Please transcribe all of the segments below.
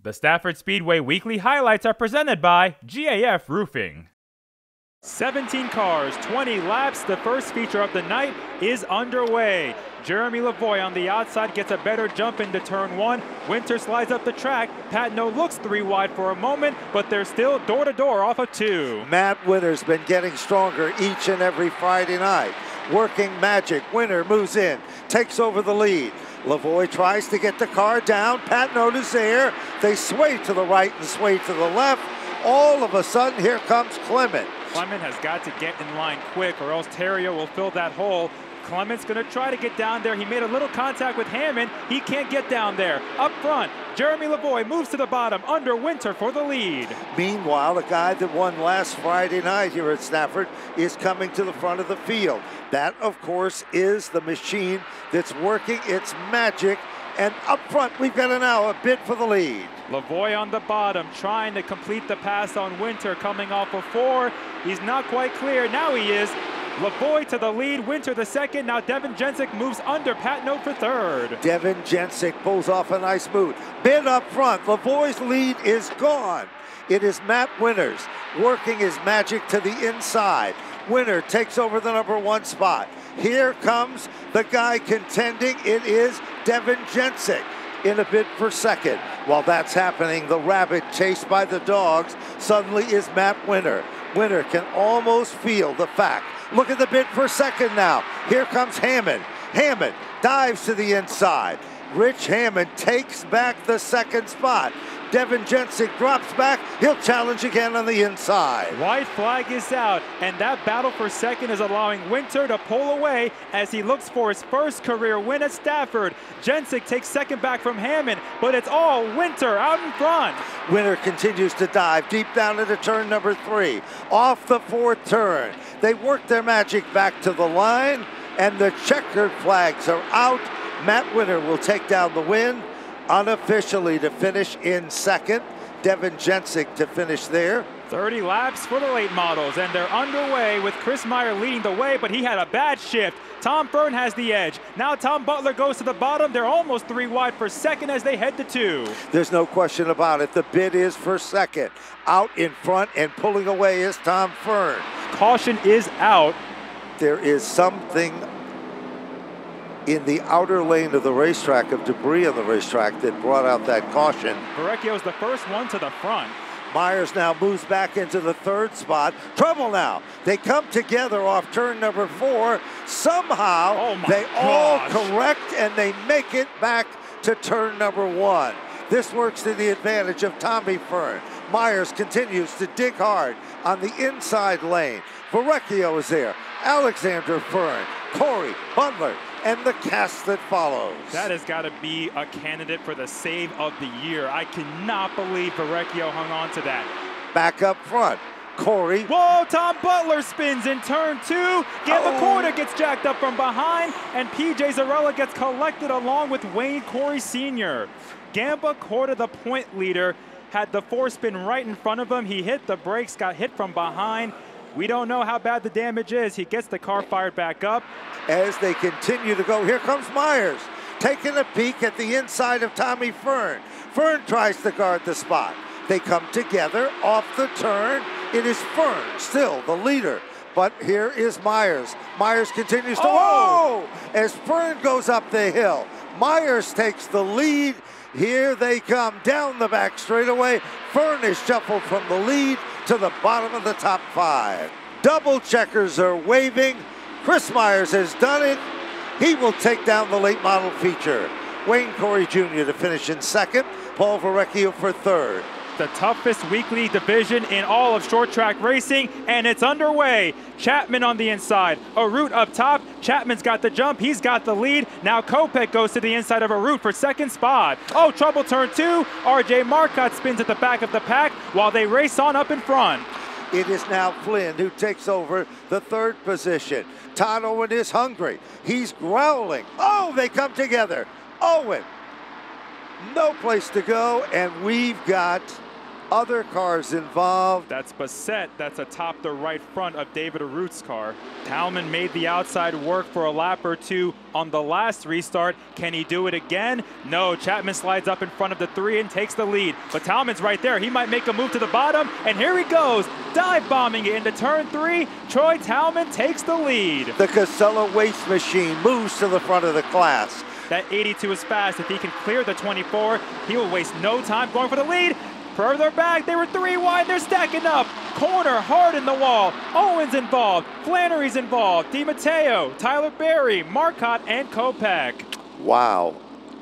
The Stafford Speedway weekly highlights are presented by GAF Roofing. 17 cars, 20 laps. The first feature of the night is underway. Jeremy Lavoie on the outside gets a better jump into turn one. Winter slides up the track. Patno looks 3 wide for a moment, but they're still door-to-door off of 2. Matt Winter's been getting stronger each and every Friday night. Working magic. Winter moves in, takes over the lead. Lavoie tries to get the car down. Patno is there. They sway to the right and sway to the left. All of a sudden, here comes Clement. Clement has got to get in line quick or else Terrio will fill that hole. Clement's going to try to get down there. He made a little contact with Hammond. He can't get down there. Up front, Jeremy Lavoie moves to the bottom under Winter for the lead. Meanwhile, the guy that won last Friday night here at Stafford is coming to the front of the field. That, of course, is the machine that's working its magic. And up front, we've got now a bid for the lead. Lavoie on the bottom, trying to complete the pass on Winter, coming off of 4. He's not quite clear. Now he is. Lavoie to the lead, Winter the second. Now Devin Jensick moves under Patno for third. Devin Jensick pulls off a nice move. Bid up front. Lavoie's lead is gone. It is Matt Winters working his magic to the inside. Winter takes over the number 1 spot. Here comes the guy contending. It is Devin Jensick in a bid for second. While that's happening, the rabbit chased by the dogs suddenly is Matt Winter. Winter can almost feel the fact. Look at the bid for second now. Here comes Hammond. Hammond dives to the inside. Rich Hammond takes back the second spot. Devin Jensick drops back. He'll challenge again on the inside. White flag is out, and that battle for second is allowing Winter to pull away as he looks for his first career win at Stafford. Jensick takes second back from Hammond, but it's all Winter out in front. Winter continues to dive deep down into turn number 3. Off the 4th turn. They work their magic back to the line, and the checkered flags are out. Matt Winter will take down the win. Unofficially to finish in second. Devin Jensick to finish there. 30 laps for the late models, and they're underway with Chris Meyer leading the way, but he had a bad shift. Tom Fern has the edge. Now Tom Butler goes to the bottom. They're almost 3 wide for second as they head to 2. There's no question about it. The bid is for second. Out in front and pulling away is Tom Fern. Caution is out. There is something in the outer lane of the racetrack, of debris on the racetrack, that brought out that caution. Verrecchio's the first one to the front. Myers now moves back into the 3rd spot. Trouble now. They come together off turn number 4. Somehow they all correct and they make it back to turn number 1. This works to the advantage of Tommy Fern. Myers continues to dig hard on the inside lane. Verrecchio is there. Alexander Fern, Corey Butler, and the cast that follows. That has got to be a candidate for the save of the year. I cannot believe Verrecchio hung on to that. Back up front, Corey. Whoa, Tom Butler spins in turn 2. Gamba Corder gets jacked up from behind, and PJ Zarella gets collected along with Wayne Corey Sr. Gamba Corder, the point leader, had the 4-spin right in front of him. He hit the brakes, got hit from behind. We don't know how bad the damage is. He gets the car fired back up. As they continue to go, here comes Myers, taking a peek at the inside of Tommy Fern. Fern tries to guard the spot. They come together off the turn. It is Fern, still the leader. But here is Myers. Myers continues to, whoa! As Fern goes up the hill. Myers takes the lead. Here they come down the back straightaway. Fern is shuffled from the lead to the bottom of the top 5. Double checkers are waving. Chris Myers has done it. He will take down the late model feature. Wayne Corey Jr. to finish in second. Paul Verrecchio for 3rd. The toughest weekly division in all of short track racing, and it's underway. Chapman on the inside, Arut up top. Chapman's got the jump, he's got the lead. Now Kopech goes to the inside of Arut for second spot. Oh, trouble turn 2. RJ Marcotte spins at the back of the pack while they race on up in front. It is now Flynn who takes over the 3rd position. Todd Owen is hungry. He's growling. Oh, they come together. Owen, no place to go, and we've got Other cars involved. That's Bassett. That's atop the right front of David Arut's car. Talman made the outside work for a lap or two on the last restart. Can he do it again? No. Chapman slides up in front of the 3 and takes the lead. But Talman's right there. He might make a move to the bottom. And here he goes, dive bombing it into turn 3. Troy Talman takes the lead. The Casella Waste Machine moves to the front of the class. That 82 is fast. If he can clear the 24, he will waste no time going for the lead. Further back, they were 3 wide, they're stacking up. Corner, hard in the wall. Owens involved, Flannery's involved, DiMatteo, Tyler Berry, Marcotte, and Kopeck. Wow.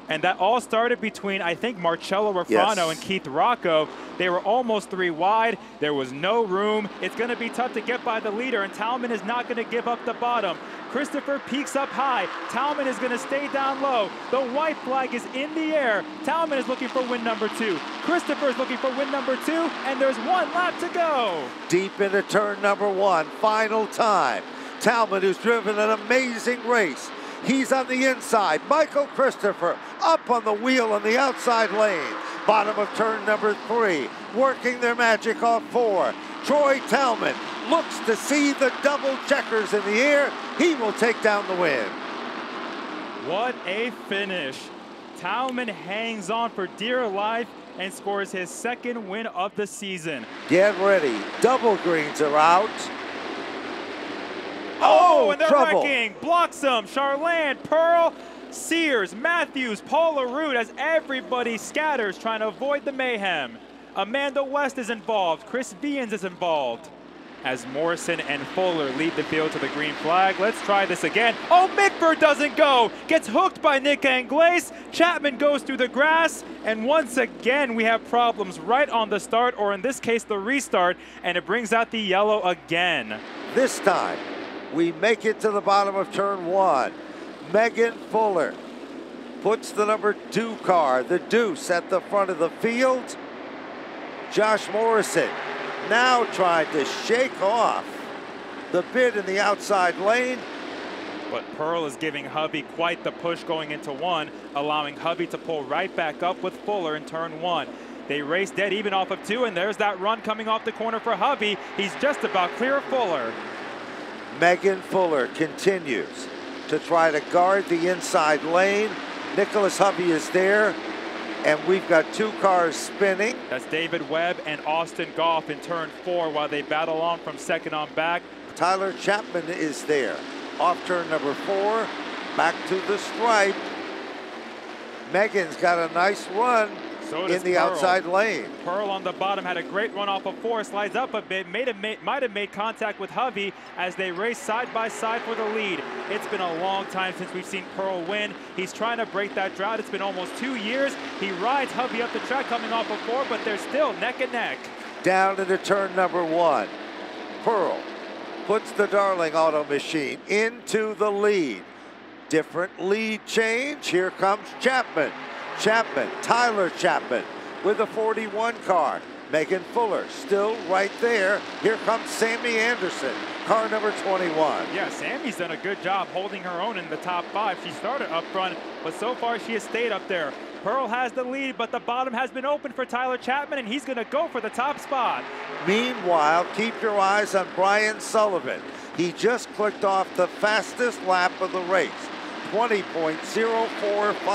And that all started between, I think, Marcello Refrano and Keith Rocco. They were almost 3 wide. There was no room. It's going to be tough to get by the leader, and Talman is not going to give up the bottom. Christopher peaks up high. Talman is going to stay down low. The white flag is in the air. Talman is looking for win number 2. Christopher is looking for win number 2, and there's 1 lap to go. Deep into turn number 1, final time. Talman, who's driven an amazing race. He's on the inside. Michael Christopher up on the wheel on the outside lane. Bottom of turn number 3, working their magic off 4. Troy Talman looks to see the double checkers in the air. He will take down the win. What a finish. Talman hangs on for dear life and scores his 2nd win of the season. Get ready. Double greens are out. Oh, and they're trouble. wrecking. Blocks them. Charland, Pearl, Sears, Matthews, Paul LaRue as everybody scatters trying to avoid the mayhem. Amanda West is involved. Chris Vians is involved. As Morrison and Fuller lead the field to the green flag. Let's try this again. Oh, Mitford doesn't go. Gets hooked by Nick Anglais. Chapman goes through the grass. And once again, we have problems right on the start, or in this case, the restart. And it brings out the yellow again. This time, we make it to the bottom of turn 1. Megan Fuller puts the number 2 car, the Deuce, at the front of the field. Josh Morrison now trying to shake off the bid in the outside lane. But Pearl is giving Hubby quite the push going into 1, allowing Hubby to pull right back up with Fuller in turn 1. They race dead even off of 2, and there's that run coming off the corner for Hubby. He's just about clear of Fuller. Megan Fuller continues to try to guard the inside lane. Nicholas Hubby is there, and we've got 2 cars spinning. That's David Webb and Austin Goff in turn 4 while they battle on from 2nd on back. Tyler Chapman is there. Off turn number 4, back to the stripe. Megan's got a nice run in the outside lane. Pearl on the bottom had a great run off of 4, slides up a bit, might have made contact with Hovey as they race side by side for the lead. It's been a long time since we've seen Pearl win. He's trying to break that drought. It's been almost 2 years. He rides Hovey up the track coming off of 4, but they're still neck and neck. Down into turn number 1. Pearl puts the Darling Auto Machine into the lead. Different lead change. Here comes Chapman. Tyler Chapman with a 41 car. Megan Fuller still right there. Here comes Sammy Anderson, car number 21. Yeah, Sammy's done a good job holding her own in the top 5. She started up front, but so far she has stayed up there. Pearl has the lead, but the bottom has been open for Tyler Chapman, and he's going to go for the top spot. Meanwhile, keep your eyes on Brian Sullivan. He just clicked off the fastest lap of the race. 20.045.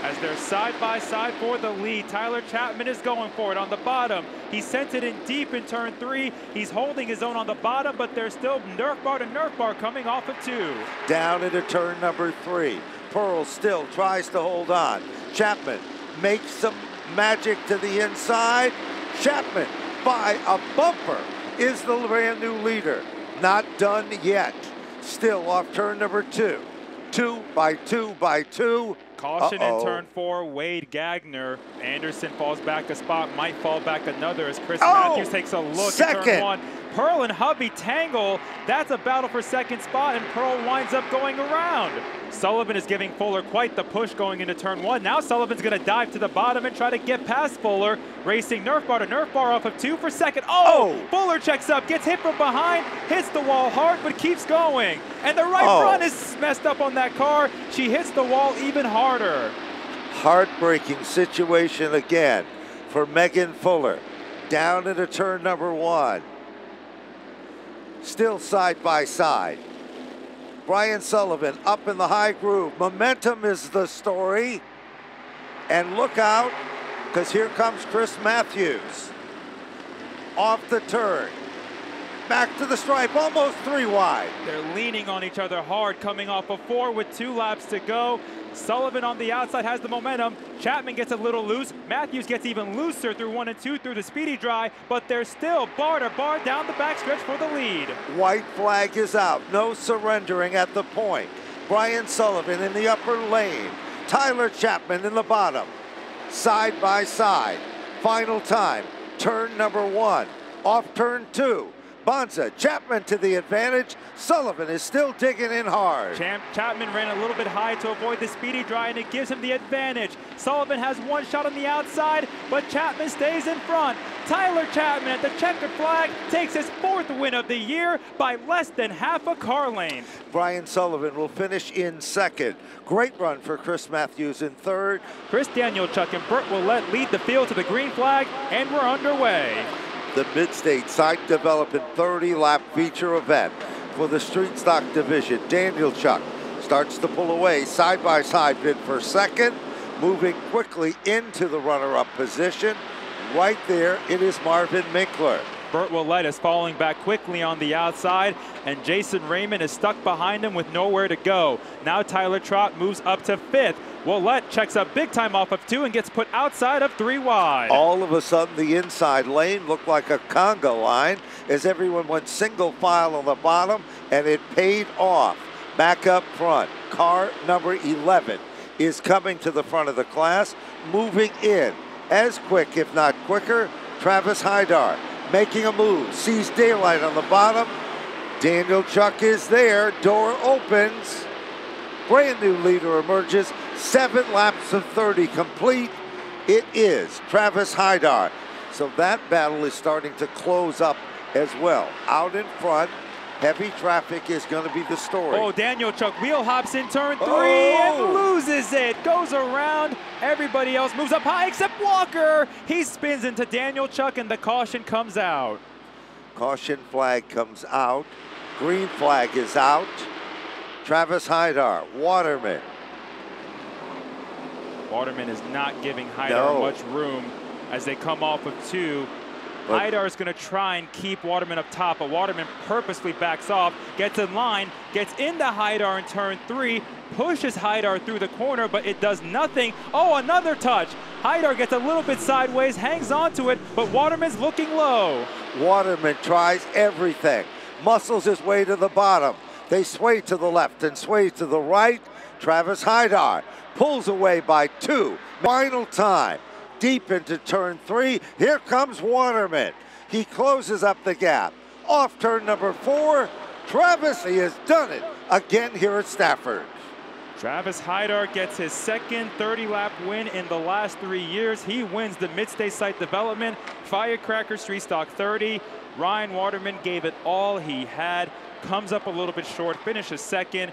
As they're side by side for the lead, Tyler Chapman is going for it on the bottom. He sent it in deep in turn 3. He's holding his own on the bottom, but there's still Nerf bar to Nerf bar coming off of 2. Down into turn number 3. Pearl still tries to hold on. Chapman makes some magic to the inside. Chapman, by a bumper, is the brand new leader. Not done yet. Still off turn number 2. 2 by 2 by 2. Caution in turn 4, Wade Gagner. Anderson falls back a spot, might fall back another as Chris Matthews takes a look at turn 1. Pearl and Hubby tangle. That's a battle for 2nd spot, and Pearl winds up going around. Sullivan is giving Fuller quite the push going into turn 1. Now Sullivan's going to dive to the bottom and try to get past Fuller. Racing Nerf bar to Nerf bar off of 2 for 2nd. Fuller checks up, gets hit from behind, hits the wall hard, but keeps going. And the right front is messed up on that car. She hits the wall even harder. Heartbreaking situation again for Megan Fuller. down into turn number 1. Still side by side. Brian Sullivan up in the high groove. Momentum is the story. And look out, because here comes Chris Matthews. Off the turn. Back to the stripe, almost 3 wide. They're leaning on each other hard, coming off of 4 with 2 laps to go. Sullivan on the outside has the momentum. Chapman gets a little loose. Matthews gets even looser through 1 and 2 through the speedy dry, but they're still bar to bar down the backstretch for the lead. White flag is out. No surrendering at the point. Brian Sullivan in the upper lane. Tyler Chapman in the bottom. Side by side. Final time. Turn number 1. Off turn 2. Bonza, Chapman to the advantage. Sullivan is still digging in hard. Chapman ran a little bit high to avoid the speedy dry, and it gives him the advantage. Sullivan has 1 shot on the outside, but Chapman stays in front. Tyler Chapman at the checkered flag takes his 4th win of the year by less than half a car length. Brian Sullivan will finish in 2nd. Great run for Chris Matthews in 3rd. Chris Danielchuk and Burt Willett lead the field to the green flag, and we're underway. The Midstate Site Development 30-lap feature event for the Street Stock Division. Danielchuk starts to pull away, side-by-side bid for 2nd, moving quickly into the runner-up position. Right there, it is Marvin Minkler. Burt Willett is falling back quickly on the outside, and Jason Raymond is stuck behind him with nowhere to go. Now Tyler Trott moves up to 5th. Willett checks up big time off of 2 and gets put outside of 3 wide. All of a sudden, the inside lane looked like a conga line as everyone went single file on the bottom, and it paid off. Back up front, car number 11 is coming to the front of the class, moving in. As quick, if not quicker, Travis Hydar making a move, sees daylight on the bottom. Danielchuk is there, door opens. Brand new leader emerges, 7 laps of 30 complete. It is Travis Hydar. So that battle is starting to close up as well. Out in front, heavy traffic is going to be the story. Oh, Danielchuk wheel hops in turn 3 and loses it. Goes around, everybody else moves up high except Walker. He spins into Danielchuk and the caution comes out. Caution flag comes out. Green flag is out. Travis Hydar, Waterman. Waterman is not giving Hydar much room as they come off of 2. Hydar is going to try and keep Waterman up top, but Waterman purposely backs off, gets in line, gets into Hydar in turn 3, pushes Hydar through the corner, but it does nothing. Oh, another touch. Hydar gets a little bit sideways, hangs onto it, but Waterman's looking low. Waterman tries everything, muscles his way to the bottom. They sway to the left and sway to the right. Travis Hydar pulls away by 2. Final time. Deep into turn 3. Here comes Waterman. He closes up the gap. Off turn number 4. Travis, he has done it again here at Stafford. Travis Hydar gets his 2nd 30-lap win in the last 3 years. He wins the Midstate Site Development Firecracker Street Stock 30. Ryan Waterman gave it all he had. Comes up a little bit short, finishes 2nd.